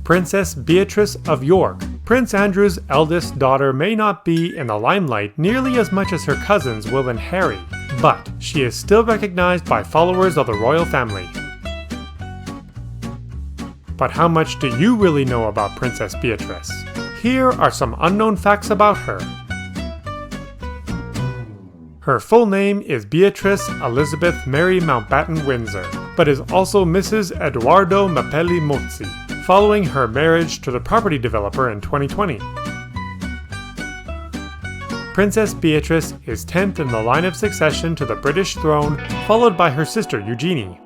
Princess Beatrice of York. Prince Andrew's eldest daughter may not be in the limelight nearly as much as her cousins Will and Harry, but she is still recognized by followers of the royal family. But how much do you really know about Princess Beatrice? Here are some unknown facts about her. Her full name is Beatrice Elizabeth Mary Mountbatten Windsor, but is also Mrs. Edoardo Mapelli Mozzi, following her marriage to the property developer in 2020. Princess Beatrice is 10th in the line of succession to the British throne, followed by her sister Eugenie.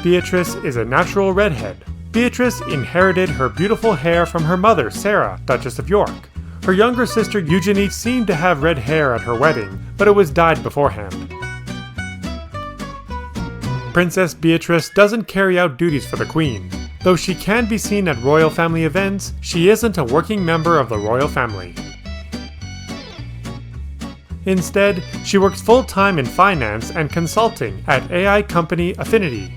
Beatrice is a natural redhead. Beatrice inherited her beautiful hair from her mother, Sarah, Duchess of York. Her younger sister Eugenie seemed to have red hair at her wedding, but it was dyed beforehand. Princess Beatrice doesn't carry out duties for the Queen. Though she can be seen at royal family events, she isn't a working member of the royal family. Instead, she works full-time in finance and consulting at AI company Affinity.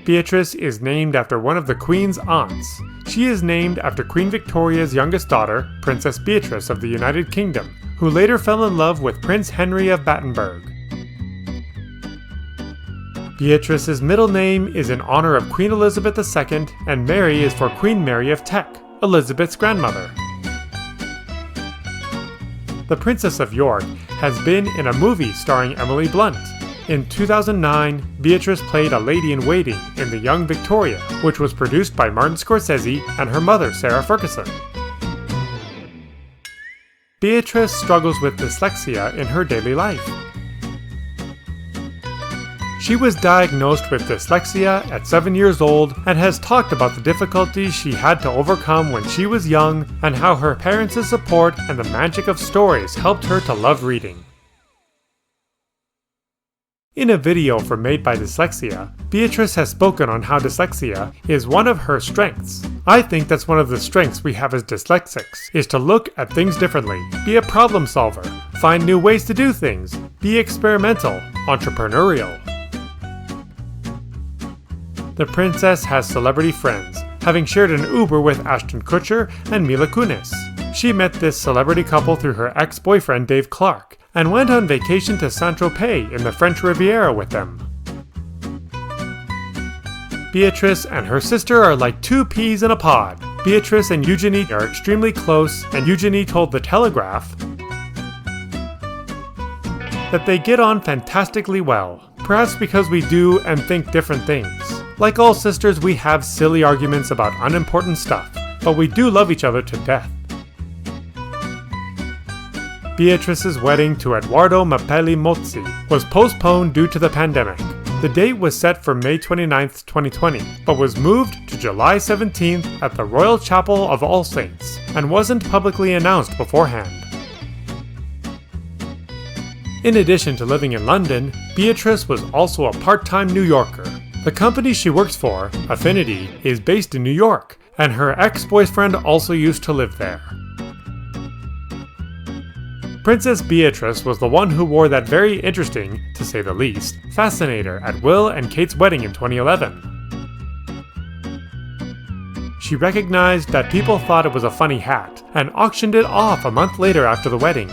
Beatrice is named after one of the Queen's aunts. She is named after Queen Victoria's youngest daughter, Princess Beatrice of the United Kingdom, who later fell in love with Prince Henry of Battenberg. Beatrice's middle name is in honor of Queen Elizabeth II, and Mary is for Queen Mary of Teck, Elizabeth's grandmother. The Princess of York has been in a movie starring Emily Blunt. In 2009, Beatrice played a lady-in-waiting in The Young Victoria, which was produced by Martin Scorsese and her mother, Sarah Ferguson. Beatrice struggles with dyslexia in her daily life. She was diagnosed with dyslexia at 7 years old and has talked about the difficulties she had to overcome when she was young and how her parents' support and the magic of stories helped her to love reading. In a video for Made by Dyslexia, Beatrice has spoken on how dyslexia is one of her strengths. I think that's one of the strengths we have as dyslexics, is to look at things differently, be a problem solver, find new ways to do things, be experimental, entrepreneurial. The princess has celebrity friends, having shared an Uber with Ashton Kutcher and Mila Kunis. She met this celebrity couple through her ex-boyfriend Dave Clark, and went on vacation to Saint-Tropez in the French Riviera with them. Beatrice and her sister are like two peas in a pod. Beatrice and Eugenie are extremely close, and Eugenie told The Telegraph that they get on fantastically well, perhaps because we do and think different things. Like all sisters, we have silly arguments about unimportant stuff, but we do love each other to death. Beatrice's wedding to Edoardo Mapelli Mozzi was postponed due to the pandemic. The date was set for May 29, 2020, but was moved to July 17th at the Royal Chapel of All Saints and wasn't publicly announced beforehand. In addition to living in London, Beatrice was also a part-time New Yorker. The company she works for, Affinity, is based in New York, and her ex-boyfriend also used to live there. Princess Beatrice was the one who wore that very interesting, to say the least, fascinator at Will and Kate's wedding in 2011. She recognized that people thought it was a funny hat, and auctioned it off a month later after the wedding.